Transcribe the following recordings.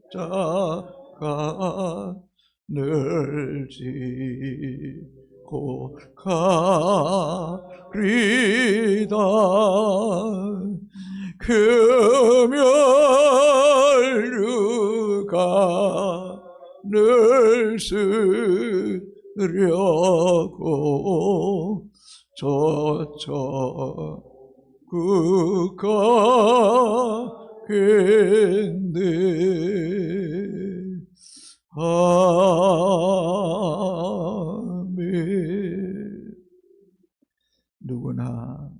십자가 늘 지고 가리다. 그 멸류관을 쓰려고 저저 가겠네. 아멘. 누구나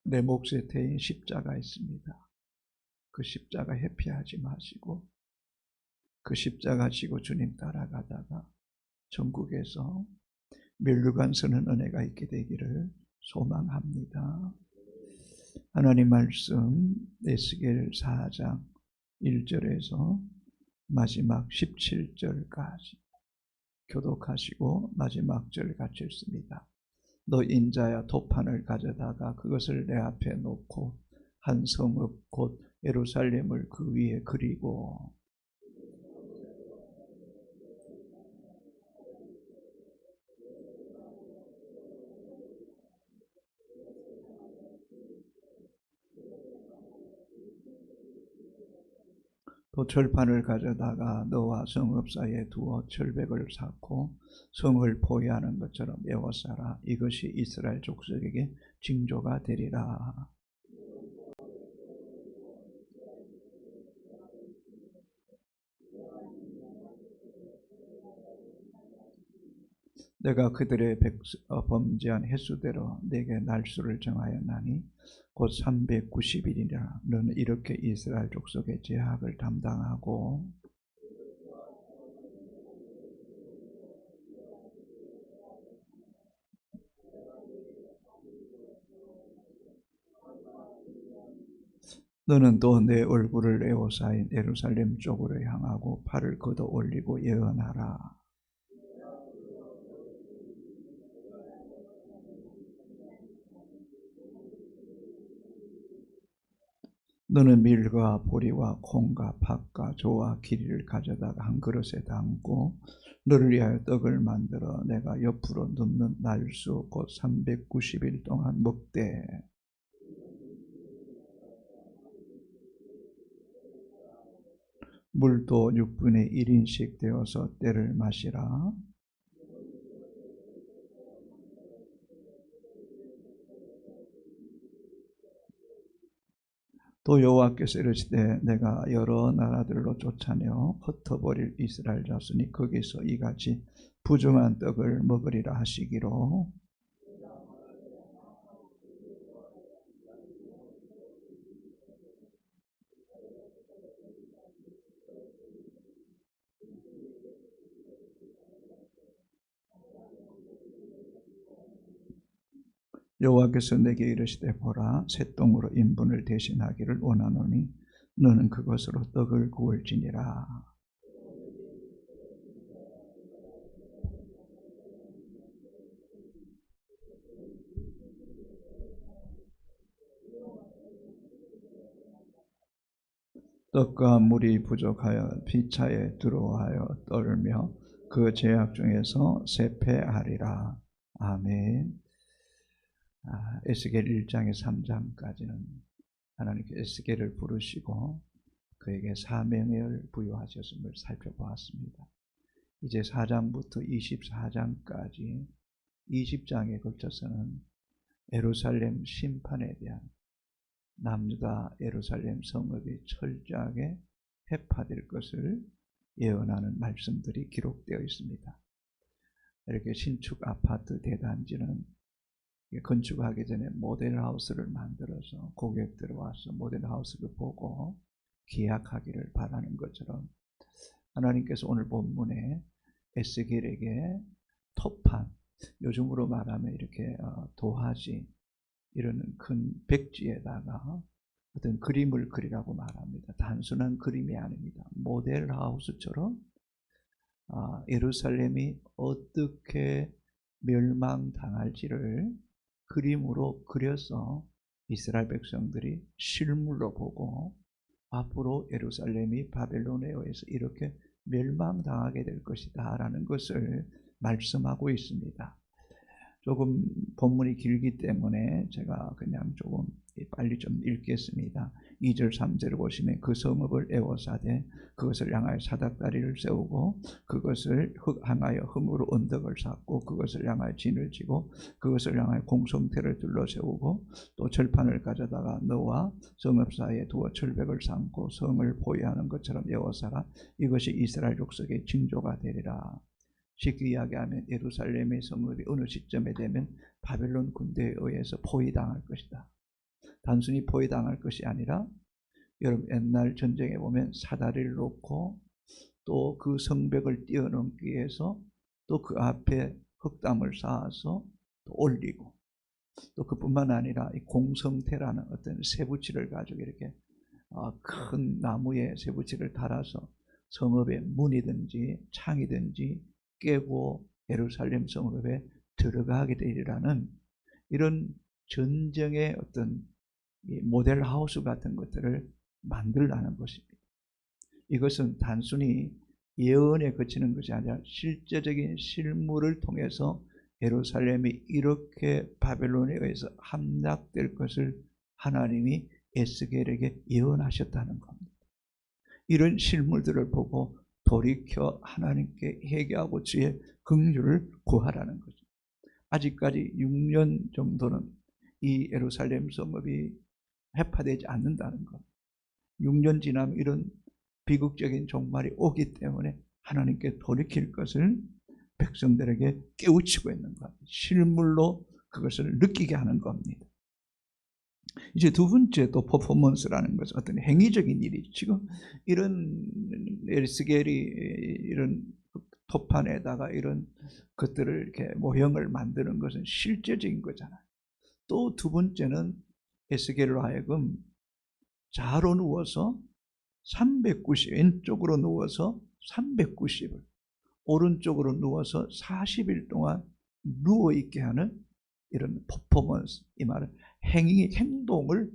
내 몫에 대인 십자가 있습니다. 그 십자가 회피하지 마시고 그 십자가 지고 주님 따라가다가 천국에서 멸류관 서는 은혜가 있게 되기를 소망합니다. 하나님 말씀 에스겔 4장 1절에서 마지막 17절까지 교독하시고 마지막 절 같이 읽습니다. 너 인자야 도판을 가져다가 그것을 내 앞에 놓고 한 성읍 곧 예루살렘을 그 위에 그리고 또 철판을 가져다가 너와 성읍 사이에 두어 철벽을 쌓고 성을 포위하는 것처럼 에워싸라. 이것이 이스라엘 족속에게 징조가 되리라. 내가 그들의 범죄한 횟수대로 내게 날수를 정하였나니 곧 390일이라. 너는 이렇게 이스라엘 족속의 죄악을 담당하고 너는 또 내 얼굴을 에워싸인 예루살렘 쪽으로 향하고 팔을 걷어 올리고 예언하라. 너는 밀과 보리와 콩과 팥과 조와 기리를 가져다가 한 그릇에 담고 너를 위하여 떡을 만들어 내가 옆으로 눕는 날수 곧 390일 동안 먹되 물도 6분의 1인씩 되어서 때를 마시라. 또 여호와께서 이르시되 내가 여러 나라들로 쫓아내어 흩어버릴 이스라엘 자손이 거기서 이같이 부정한 떡을 먹으리라 하시기로 여호와께서 내게 이르시되 보라 쇠똥으로 인분을 대신하기를 원하노니 너는 그것으로 떡을 구울지니라. 떡과 물이 부족하여 피차에 들어와여 떨며 그 죄악 중에서 세패하리라. 아멘. 에스겔 1장에 3장까지는 하나님께 에스겔을 부르시고 그에게 사명을 부여하셨음을 살펴보았습니다. 이제 4장부터 24장까지 20장에 걸쳐서는 예루살렘 심판에 대한 남유다 예루살렘 성읍이 철저하게 회파될 것을 예언하는 말씀들이 기록되어 있습니다. 이렇게 신축 아파트 대단지는 건축하기 전에 모델하우스를 만들어서 고객들이 와서 모델하우스를 보고 계약하기를 바라는 것처럼 하나님께서 오늘 본문에 에스겔에게 토판, 요즘으로 말하면 이렇게 도화지 이런 큰 백지에다가 어떤 그림을 그리라고 말합니다. 단순한 그림이 아닙니다. 모델하우스처럼 예루살렘이 어떻게 멸망당할지를 그림으로 그려서 이스라엘 백성들이 실물로 보고 앞으로 예루살렘이 바벨론에 의해서 이렇게 멸망당하게 될 것이다 라는 것을 말씀하고 있습니다. 조금 본문이 길기 때문에 제가 그냥 조금 빨리 좀 읽겠습니다. 2절 3절을 보시면 그 성읍을 에워싸되 그것을 향하여 사닥다리를 세우고 그것을 향하여 흠으로 언덕을 쌓고 그것을 향하여 진을 치고 그것을 향하여 공성태를 둘러세우고 또 철판을 가져다가 너와 성읍 사이에 두어 철벽을 쌓고 성을 보유하는 것처럼 에워싸라. 이것이 이스라엘 족속의 징조가 되리라. 쉽게 이야기하면 예루살렘의 성읍이 어느 시점에 되면 바벨론 군대에 의해서 포위당할 것이다. 단순히 포위당할 것이 아니라 여러분 옛날 전쟁에 보면 사다리를 놓고 또 그 성벽을 뛰어넘기 위해서 또 그 앞에 흙담을 쌓아서 또 올리고 또 그뿐만 아니라 이 공성태라는 어떤 쇠붙이를 가지고 이렇게 큰 나무에 쇠붙이를 달아서 성읍의 문이든지 창이든지 깨고 예루살렘 성읍에 들어가게 되리라는 이런 전쟁의 어떤 모델 하우스 같은 것들을 만들라는 것입니다. 이것은 단순히 예언에 그치는 것이 아니라 실제적인 실물을 통해서 예루살렘이 이렇게 바벨론에 의해서 함락될 것을 하나님이 에스겔에게 예언하셨다는 겁니다. 이런 실물들을 보고 돌이켜 하나님께 회개하고 주의 긍휼을 구하라는 거죠. 아직까지 6년 정도는 이 예루살렘 성읍이 회파되지 않는다는 것. 6년 지나면 이런 비극적인 종말이 오기 때문에 하나님께 돌이킬 것을 백성들에게 깨우치고 있는 것. 실물로 그것을 느끼게 하는 겁니다. 이제 두 번째 또 퍼포먼스라는 것은 어떤 행위적인 일이죠. 지금 이런 에스겔이 이런 토판에다가 이런 것들을 이렇게 모형을 만드는 것은 실제적인 거잖아요. 또 두 번째는 에스겔로 하여금 자로 누워서 390 왼쪽으로 누워서 390을 오른쪽으로 누워서 40일 동안 누워있게 하는 이런 퍼포먼스, 이 말은 행동을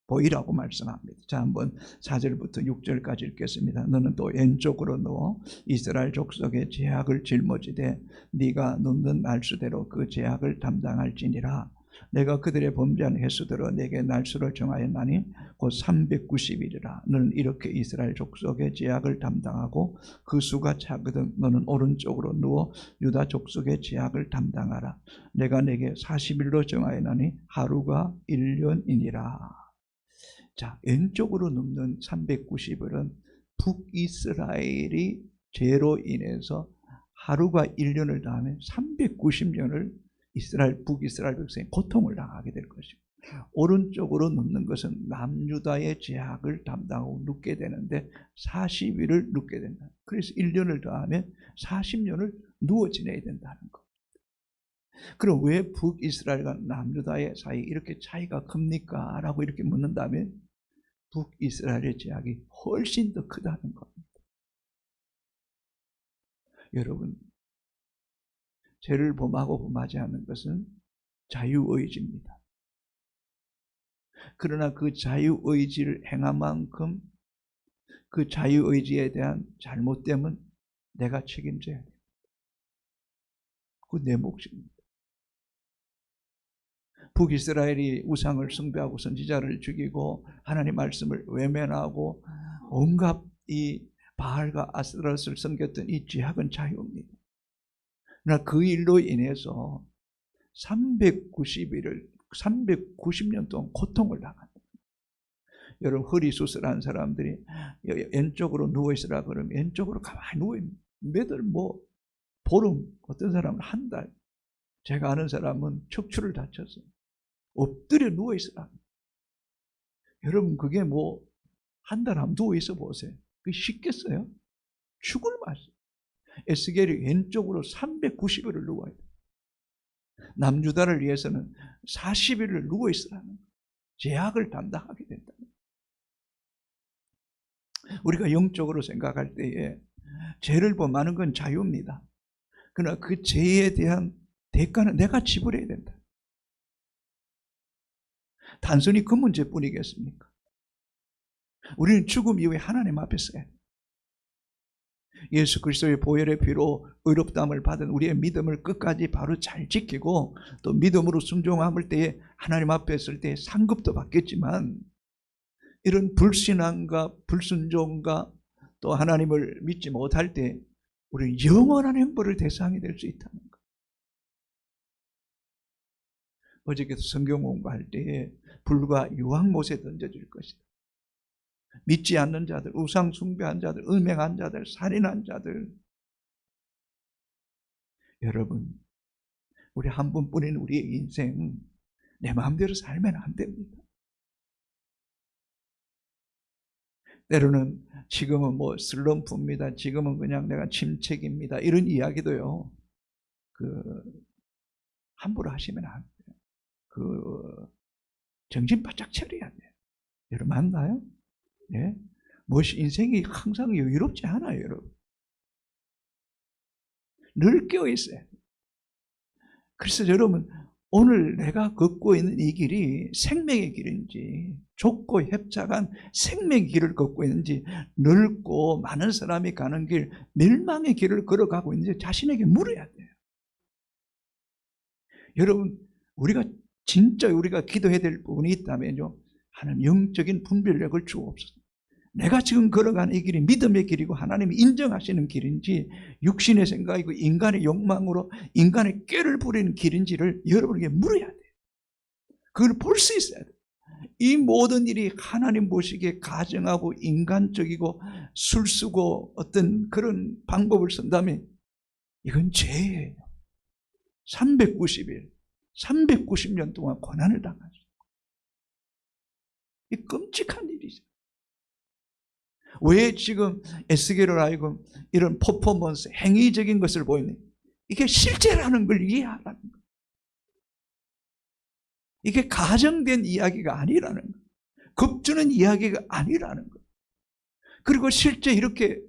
보이라고 말씀합니다. 자, 한번 4절부터 6절까지 읽겠습니다. 너는 또 왼쪽으로 누워 이스라엘 족속의 제약을 짊어지되 네가 눕는 날수대로 그 제약을 담당할지니라. 내가 그들의 범죄한 횟수대로 내게 날수를 정하였나니 곧 390일이라. 너는 이렇게 이스라엘 족속의 제약을 담당하고 그 수가 차거든 너는 오른쪽으로 누워 유다 족속의 제약을 담당하라. 내가 내게 40일로 정하였나니 하루가 1년이니라. 자, 왼쪽으로 눕는 390일은 북이스라엘이 죄로 인해서 하루가 1년을 더하면 390년을 북이스라엘 백성이 고통을 당하게 될 것이고, 오른쪽으로 눕는 것은 남유다의 제약을 담당하고 눕게 되는데 40일을 눕게 된다. 그래서 1년을 더하면 40년을 누워 지내야 된다는 것. 그럼 왜 북이스라엘과 남유다의 사이 이렇게 차이가 큽니까? 라고 이렇게 묻는다면 북이스라엘의 제약이 훨씬 더 크다는 겁니다. 여러분, 죄를 범하고 범하지 않는 것은 자유의지입니다. 그러나 그 자유의지를 행한 만큼 그 자유의지에 대한 잘못됨은 내가 책임져야 됩니다. 그건 내 몫입니다. 북이스라엘이 우상을 숭배하고 선지자를 죽이고 하나님 말씀을 외면하고 온갖 이 바알과 아스타롯을 섬겼던 이 죄악은 자유입니다. 그러나 그 일로 인해서 390년 동안 고통을 당한다. 여러분, 허리 수술한 사람들이 왼쪽으로 누워있으라 그러면 왼쪽으로 가만히 누워있는 몇월 보름, 어떤 사람은 한 달. 제가 아는 사람은 척추를 다쳐서 엎드려 누워있으라. 여러분, 그게 한 달 한번 누워있어 보세요. 그게 쉽겠어요? 죽을 맛이에요. 에스겔이 왼쪽으로 390일을 누워야 돼요. 남유다를 위해서는 40일을 누워있으라는 제약을 담당하게 된다는 거예요. 우리가 영적으로 생각할 때에 죄를 범하는 건 자유입니다. 그러나 그 죄에 대한 대가는 내가 지불해야 된다. 단순히 그 문제뿐이겠습니까? 우리는 죽음 이후에 하나님 앞에 서야 돼. 예수 그리스도의 보혈의 피로 의롭다함을 받은 우리의 믿음을 끝까지 바로 잘 지키고 또 믿음으로 순종함을 때에 하나님 앞에 설 때 상급도 받겠지만 이런 불신앙과 불순종과 또 하나님을 믿지 못할 때 우리는 영원한 형벌을 대상이 될 수 있다는 것. 어저께도 성경 공부할 때에 불과 유황못에 던져질 것이다. 믿지 않는 자들, 우상 숭배한 자들, 음행한 자들, 살인한 자들. 여러분, 우리 한 번뿐인 우리의 인생 내 마음대로 살면 안 됩니다. 때로는 지금은 뭐 슬럼프입니다. 지금은 그냥 내가 침체기입니다. 이런 이야기도요. 함부로 하시면 안 돼요. 정신 바짝 차려야 돼요. 여러분 맞나요? 예? 무엇이 인생이 항상 여유롭지 않아요, 여러분. 늘 깨어 있어요. 그래서 여러분 오늘 내가 걷고 있는 이 길이 생명의 길인지 좁고 협착한 생명의 길을 걷고 있는지 넓고 많은 사람이 가는 길, 멸망의 길을 걸어가고 있는지 자신에게 물어야 돼요. 여러분 우리가 기도해야 될 부분이 있다면요, 하나님 영적인 분별력을 주옵소서. 내가 지금 걸어가는 이 길이 믿음의 길이고 하나님이 인정하시는 길인지 육신의 생각이고 인간의 욕망으로 인간의 꾀를 부리는 길인지를 여러분에게 물어야 돼요. 그걸 볼 수 있어야 돼요. 이 모든 일이 하나님 보시기에 가정하고 인간적이고 술수고 어떤 그런 방법을 쓴다면 이건 죄예요. 390일 390년 동안 고난을 당하죠. 이 끔찍한 일이죠. 왜 지금 에스겔을 하여금 이런 퍼포먼스, 행위적인 것을 보이니? 이게 실제라는 걸 이해하라는 거예요. 이게 가정된 이야기가 아니라는 거예요. 겁주는 이야기가 아니라는 거예요. 그리고 실제 이렇게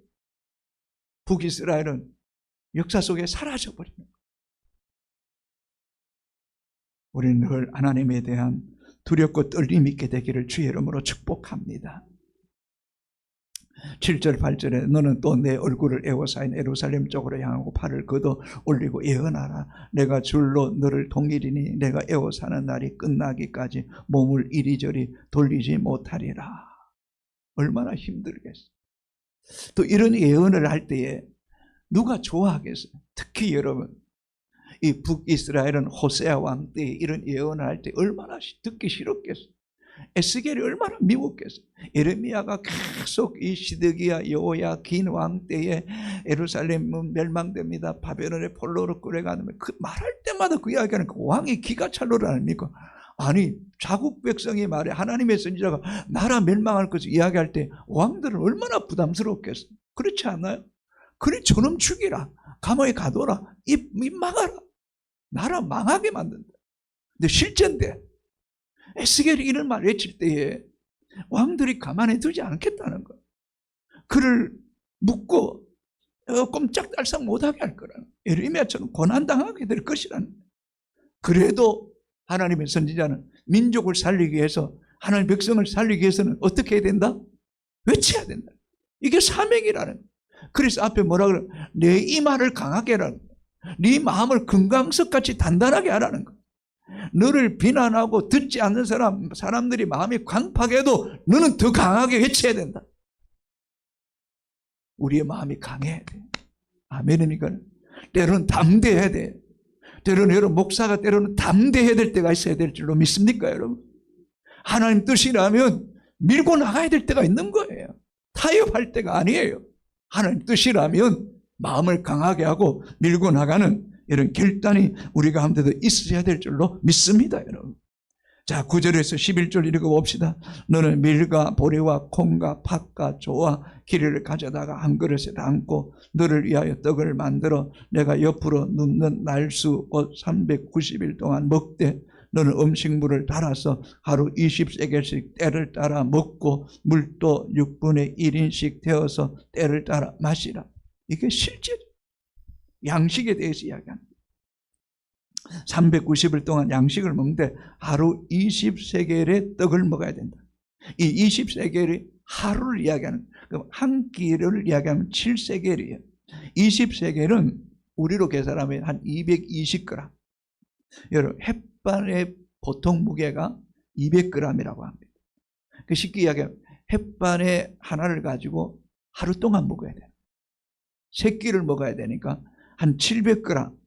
북이스라엘은 역사 속에 사라져버리는 거예요. 우리는 늘 하나님에 대한 두렵고 떨림 있게 되기를 주의 이름으로 축복합니다. 7절 8절에 너는 또 내 얼굴을 에워싸인 예루살렘 쪽으로 향하고 팔을 걷어 올리고 예언하라. 내가 줄로 너를 동일이니 내가 에워싸는 날이 끝나기까지 몸을 이리저리 돌리지 못하리라. 얼마나 힘들겠어요. 또 이런 예언을 할 때에 누가 좋아하겠어요? 특히 여러분 이 북이스라엘은 호세아 왕 때 이런 예언을 할 때 얼마나 듣기 싫었겠어요. 에스겔이 얼마나 미웠겠어요. 예레미야가 계속 이 시드기야 여호야긴 왕 때에 예루살렘은 멸망됩니다. 바벨론의 폴로로 끌어가는 그 말할 때마다 그 이야기하는 그 왕이 기가 찰로라니까. 아니 자국 백성이 말해 하나님의 선지자가 나라 멸망할 것을 이야기할 때 왕들은 얼마나 부담스럽겠어요. 그렇지 않나요? 그래 저놈 죽이라, 감옥에 가둬라, 입 막아라, 나라 망하게 만든다. 근데 실제인데 에스겔이 이런 말 외칠 때에 왕들이 가만히 두지 않겠다는 거예요. 그를 묶고 꼼짝달싹 못하게 할 거라는 거예요. 예레미야처럼 고난당하게 될 것이라는 거예요. 그래도 하나님의 선지자는 민족을 살리기 위해서 하나님의 백성을 살리기 위해서는 어떻게 해야 된다? 외쳐야 된다. 이게 사명이라는 거예요. 그래서 앞에 뭐라 그래요? 내 이 말을 강하게 하라는 거예요. 네 마음을 금강석같이 단단하게 하라는 거예요. 너를 비난하고 듣지 않는 사람들이 마음이 광팍해도 너는 더 강하게 외쳐야 된다. 우리의 마음이 강해야 돼. 아멘입니까? 때로는 담대해야 돼. 때로는 여러분 목사가 때로는 담대해야 될 때가 있어야 될 줄로 믿습니까 여러분? 하나님 뜻이라면 밀고 나가야 될 때가 있는 거예요. 타협할 때가 아니에요. 하나님 뜻이라면 마음을 강하게 하고 밀고 나가는 이런 결단이 우리 가운데도 있어야 될 줄로 믿습니다 여러분. 자 9절에서 11절 읽어봅시다. 너는 밀과 보리와 콩과 팥과 조와 기름을 가져다가 한 그릇에 담고 너를 위하여 떡을 만들어 내가 옆으로 눕는 날수 곧 390일 동안 먹되 너는 음식물을 달아서 하루 20세겔씩 때를 따라 먹고 물도 6분의 1인씩 데워서 때를 따라 마시라. 이게 실제 양식에 대해서 이야기합니다. 390일 동안 양식을 먹는데 하루 20세겔의 떡을 먹어야 된다. 이 20세겔이 하루를 이야기하는, 그럼 한 끼를 이야기하면 7세겔이에요. 20세겔은 우리로 계산하면 한 220g. 여러분, 햇반의 보통 무게가 200g이라고 합니다. 그 쉽게 이야기하면 햇반의 하나를 가지고 하루 동안 먹어야 돼요. 3끼를 먹어야 되니까 한 700g.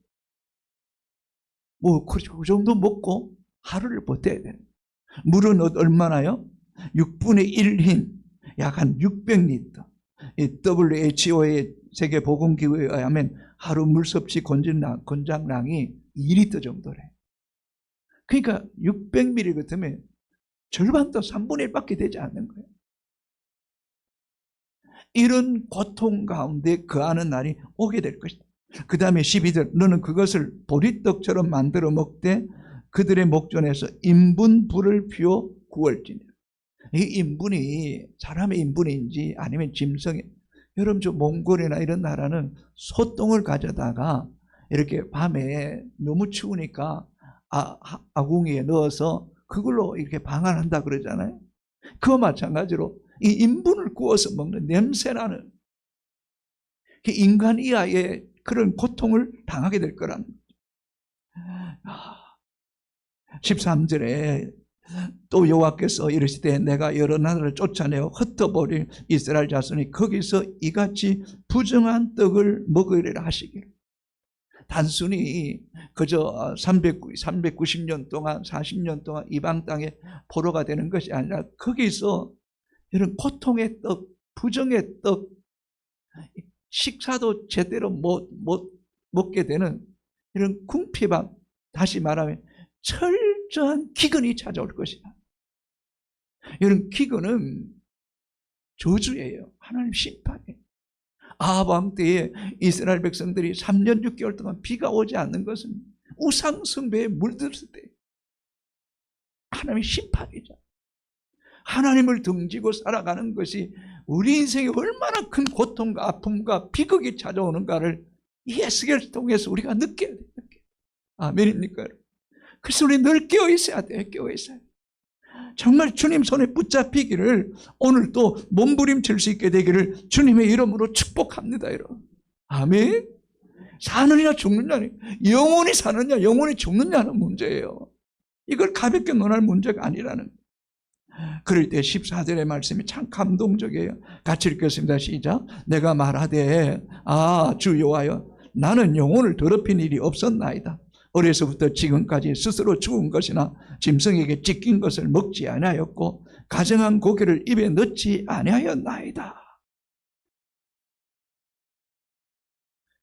그 정도 먹고 하루를 버텨야 돼요. 물은 얼마나요? 6분의 1흰, 약 한 600리터. 이 WHO의 세계보건기구에 의하면 하루 물 섭취 권장량이 2리터 정도래. 그러니까 600ml 같으면 절반도 3분의 1밖에 되지 않는 거예요. 이런 고통 가운데 거하는 날이 오게 될 것이다. 그 다음에 12절, 너는 그것을 보리떡처럼 만들어 먹되 그들의 목전에서 인분 불을 피워 구울지니라. 이 인분이 사람의 인분인지 아니면 짐승의, 여러분 저 몽골이나 이런 나라는 소똥을 가져다가 이렇게 밤에 너무 추우니까 아궁이에 넣어서 그걸로 이렇게 방한한다 그러잖아요. 그와 마찬가지로 이 인분을 구워서 먹는 냄새나는 인간 이하의 그런 고통을 당하게 될 거라는 거죠. 13절에 또 여호와께서 이르시되 내가 여러 나라를 쫓아내어 흩어버린 이스라엘 자손이 거기서 이같이 부정한 떡을 먹으리라 하시기를. 단순히 그저 390년 동안 40년 동안 이방 땅에 포로가 되는 것이 아니라 거기서 이런 고통의 떡, 부정의 떡, 식사도 제대로 못 먹게 되는 이런 궁핍함, 다시 말하면 철저한 기근이 찾아올 것이다. 이런 기근은 저주예요. 하나님 심판이에요. 아합 왕 때에 이스라엘 백성들이 3년 6개월 동안 비가 오지 않는 것은 우상 숭배에 물들었을 때 하나님의 심판이죠. 하나님을 등지고 살아가는 것이 우리 인생에 얼마나 큰 고통과 아픔과 비극이 찾아오는가를 이 에스겔을 통해서 우리가 느껴야 돼요. 아멘입니까? 그래서 우리 늘 깨어 있어야 돼요. 깨어 있어야 돼요. 정말 주님 손에 붙잡히기를, 오늘 또 몸부림칠 수 있게 되기를 주님의 이름으로 축복합니다. 여러분. 아멘. 사느냐 죽느냐, 영원히 사느냐 영원히 죽느냐는 문제예요. 이걸 가볍게 논할 문제가 아니라는. 그럴 때 14절의 말씀이 참 감동적이에요. 같이 읽겠습니다. 시작. 내가 말하되 주 여호와여, 나는 영혼을 더럽힌 일이 없었나이다. 어려서부터 지금까지 스스로 죽은 것이나 짐승에게 찢긴 것을 먹지 아니하였고 가정한 고기를 입에 넣지 아니하였나이다.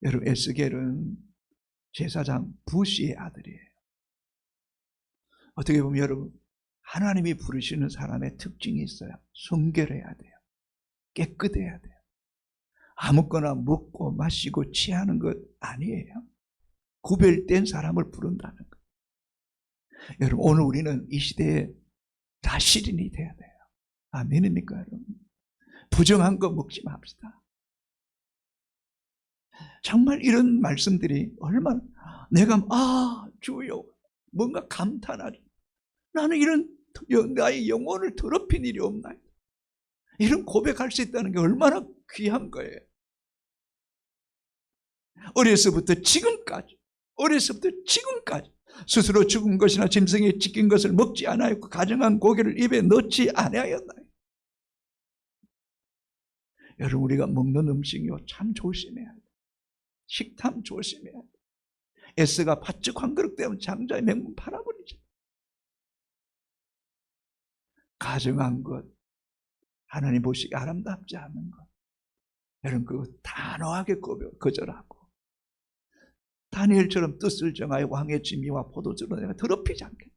여러분, 에스겔은 제사장 부시의 아들이에요. 어떻게 보면 여러분, 하나님이 부르시는 사람의 특징이 있어요. 순결해야 돼요. 깨끗해야 돼요. 아무거나 먹고 마시고 취하는 것 아니에요. 구별된 사람을 부른다는 것. 여러분, 오늘 우리는 이 시대에 다 시린이 돼야 돼요. 아멘입니까, 여러분? 부정한 거 먹지 맙시다. 정말 이런 말씀들이 얼마나 내가 주여 뭔가 감탄하리. 나는 이런 나의 영혼을 더럽힌 일이 없나요? 이런 고백할 수 있다는 게 얼마나 귀한 거예요. 어려서부터 지금까지 스스로 죽은 것이나 짐승에 찢긴 것을 먹지 않았고 가정한 고기를 입에 넣지 아니하였나요? 여러분, 우리가 먹는 음식이요 참 조심해야 돼요. 식탐 조심해야 돼요. 에스가 팥죽 한 그릇 때문에 장자의 명분 팔아버리죠. 가정한 것, 하나님 보시기 아름답지 않은 것, 여러분 그거 단호하게 거절하고, 다니엘처럼 뜻을 정하여 왕의 진미와 포도주로 내가 더럽히지 않겠다.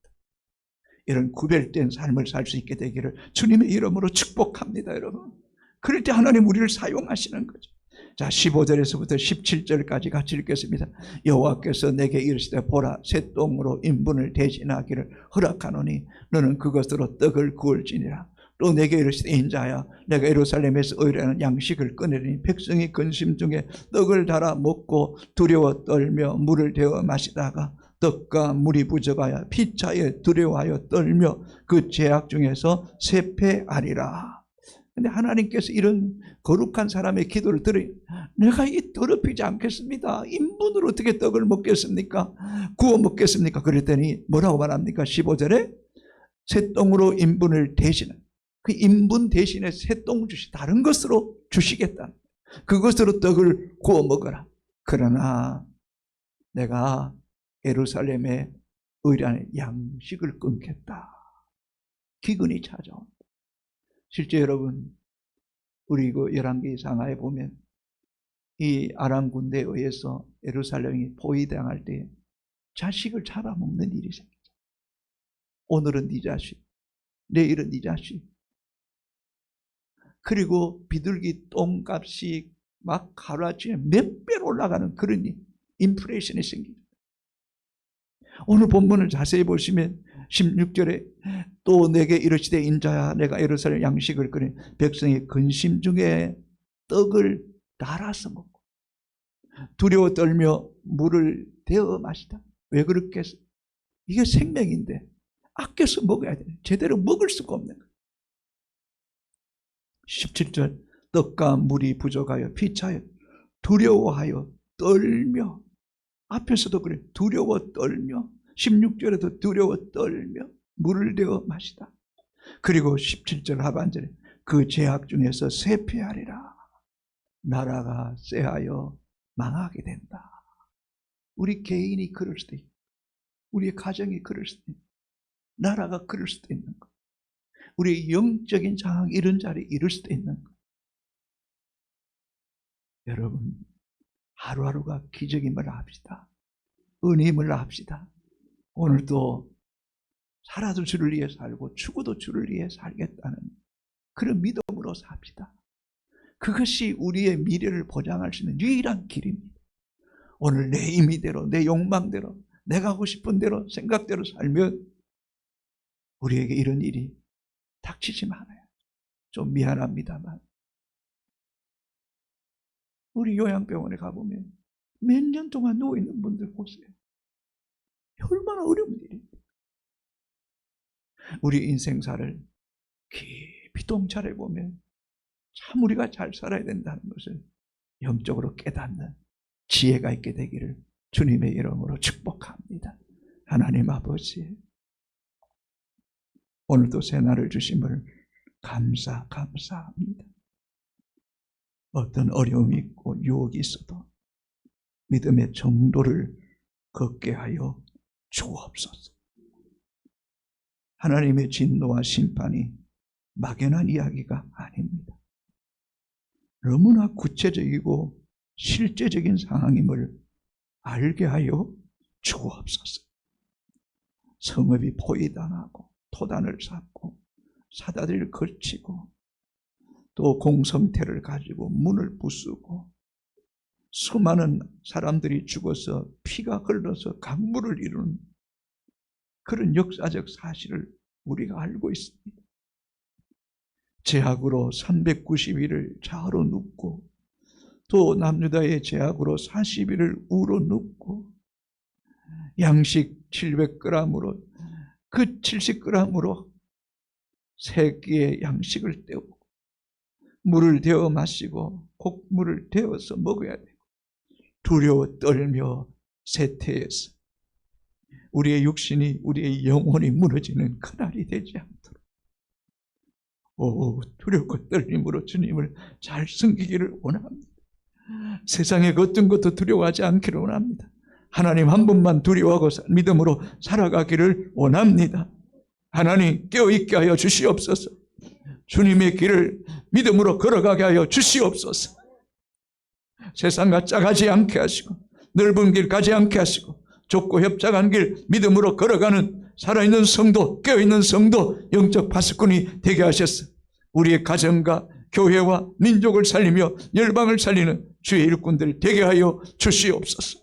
이런 구별된 삶을 살 수 있게 되기를 주님의 이름으로 축복합니다. 여러분, 그럴 때 하나님 우리를 사용하시는 거죠. 자, 15절에서부터 17절까지 같이 읽겠습니다. 여호와께서 내게 이르시되 보라, 새 똥으로 인분을 대신하기를 허락하노니 너는 그것으로 떡을 구울지니라. 또 내게 이르시되 인자야, 내가 예루살렘에서 의뢰하는 양식을 꺼내리니 백성이 근심 중에 떡을 달아 먹고 두려워 떨며 물을 데워 마시다가 떡과 물이 부족하여 피차에 두려워하여 떨며 그 죄악 중에서 쇠폐하리라. 근데 하나님께서 이런 거룩한 사람의 기도를 들으니 내가 이 더럽히지 않겠습니다. 인분으로 어떻게 떡을 먹겠습니까? 구워 먹겠습니까? 그랬더니 뭐라고 말합니까? 15절에 새똥으로 인분을 대신은, 그 인분 대신에 새똥 주시, 다른 것으로 주시겠다. 그것으로 떡을 구워 먹어라. 그러나 내가 예루살렘의 의란의 양식을 끊겠다. 기근이 찾아온다. 실제 여러분, 우리 그 열왕기 상하에 보면 이 아람 군대에 의해서 예루살렘이 포위당할 때 자식을 잡아먹는 일이 생기죠. 오늘은 네 자식, 내일은 네 자식. 그리고 비둘기 똥값이 막 하루아침에 몇 배로 올라가는 그런 인플레이션이 생기죠. 오늘 본문을 자세히 보시면 16절에 또 내게 이르시되 인자야 내가 예루살렘 양식을 끓인 백성의 근심 중에 떡을 달아서 먹고 두려워 떨며 물을 데워 마시다. 왜 그렇게 했어? 이게 생명인데 아껴서 먹어야 돼. 제대로 먹을 수가 없는 거예요. 17절 떡과 물이 부족하여 피차여 두려워하여 떨며, 앞에서도 그래, 두려워 떨며, 16절에도 두려워 떨며 물을 데워 마시다. 그리고 17절 하반절에 그 죄악 중에서 쇠폐하리라. 나라가 쇠하여 망하게 된다. 우리 개인이 그럴 수도 있고 우리의 가정이 그럴 수도 있고 나라가 그럴 수도 있는 것, 우리의 영적인 상황 이런 자리에 이를 수도 있는 것. 여러분, 하루하루가 기적임을 합시다. 은임을 합시다. 오늘도 살아도 주를 위해 살고 죽어도 주를 위해 살겠다는 그런 믿음으로 삽시다. 그것이 우리의 미래를 보장할 수 있는 유일한 길입니다. 오늘 내 임의대로, 내 욕망대로, 내가 하고 싶은 대로, 생각대로 살면 우리에게 이런 일이 닥치지 말아요. 좀 미안합니다만 우리 요양병원에 가보면 몇 년 동안 누워있는 분들 보세요. 얼마나 어려운 일입니까? 우리 인생사를 깊이 통찰해보면 참 우리가 잘 살아야 된다는 것을 영적으로 깨닫는 지혜가 있게 되기를 주님의 이름으로 축복합니다. 하나님 아버지, 오늘도 새날을 주심을 감사합니다. 어떤 어려움이 있고 유혹이 있어도 믿음의 정도를 걷게 하여 주옵소서. 하나님의 진노와 심판이 막연한 이야기가 아닙니다. 너무나 구체적이고 실제적인 상황임을 알게 하여 주옵소서. 성읍이 포위당하고 토단을 쌓고 사다리를 걸치고 또 공성태를 가지고 문을 부수고 수많은 사람들이 죽어서 피가 흘러서 강물을 이루는 그런 역사적 사실을 우리가 알고 있습니다. 제약으로 390일을 좌로 눕고 또 남유다의 제약으로 40일을 우로 눕고 양식 700g으로 그 70g으로 3끼의 양식을 때우고 물을 데워 마시고 곡물을 데워서 먹어야 되고 두려워 떨며 쇠퇴해서 우리의 육신이 우리의 영혼이 무너지는 그날이 되지 않도록 두렵고 떨림으로 주님을 잘 섬기기를 원합니다. 세상의 어떤 것도 두려워하지 않기를 원합니다. 하나님 한 분만 두려워하고 믿음으로 살아가기를 원합니다. 하나님 깨어있게 하여 주시옵소서. 주님의 길을 믿음으로 걸어가게 하여 주시옵소서. 세상과 짜가지 않게 하시고 넓은 길 가지 않게 하시고 좁고 협착한 길 믿음으로 걸어가는 살아있는 성도, 깨어있는 성도, 영적 파수꾼이 되게 하셔서 우리의 가정과 교회와 민족을 살리며 열방을 살리는 주의 일꾼들 되게 하여 주시옵소서.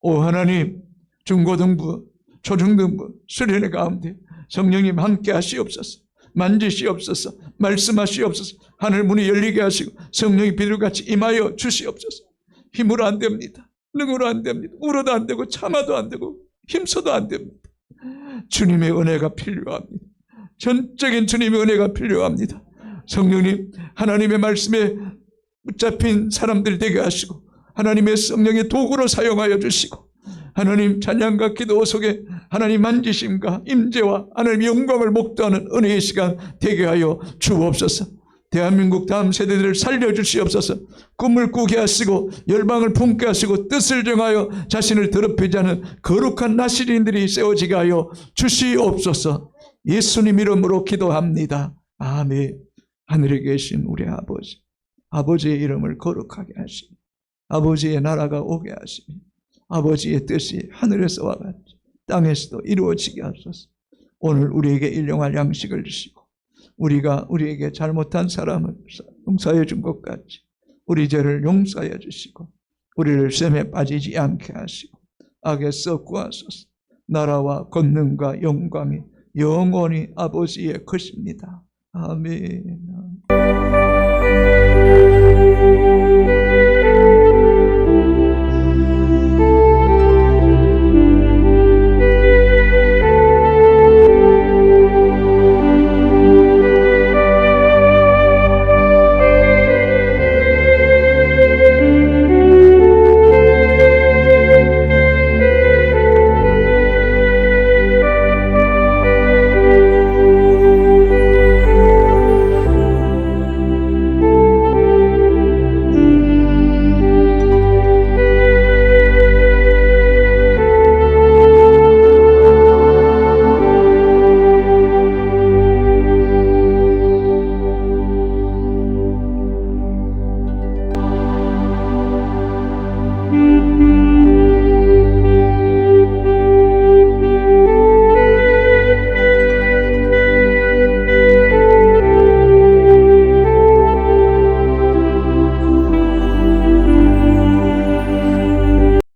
오 하나님, 중고등부, 초중등부 수련회 가운데 성령님 함께 하시옵소서. 만지시옵소서. 말씀하시옵소서. 하늘 문이 열리게 하시고 성령이 비둘같이 임하여 주시옵소서. 힘으로 안 됩니다. 능으로 안 됩니다. 울어도 안 되고 참아도 안 되고 힘써도 안 됩니다. 주님의 은혜가 필요합니다. 전적인 주님의 은혜가 필요합니다. 성령님, 하나님의 말씀에 붙잡힌 사람들 되게 하시고 하나님의 성령의 도구로 사용하여 주시고 하나님 찬양과 기도 속에 하나님 만지심과 임재와 하나님의 영광을 목도하는 은혜의 시간 되게 하여 주옵소서. 대한민국 다음 세대들을 살려주시옵소서. 꿈을 꾸게 하시고 열방을 품게 하시고 뜻을 정하여 자신을 더럽히지 않은 거룩한 나시린들이 세워지게 하여 주시옵소서. 예수님 이름으로 기도합니다. 아멘. 하늘에 계신 우리 아버지, 아버지의 이름을 거룩하게 하시니 아버지의 나라가 오게 하시니 아버지의 뜻이 하늘에서와 같이 땅에서도 이루어지게 하소서. 오늘 우리에게 일용할 양식을 주시고 우리가 우리에게 잘못한 사람을 용서해 준 것 같이 우리 죄를 용서해 주시고 우리를 시험에 빠지지 않게 하시고 악에서 구하소서. 나라와 권능과 영광이 영원히 아버지의 것입니다. 아멘.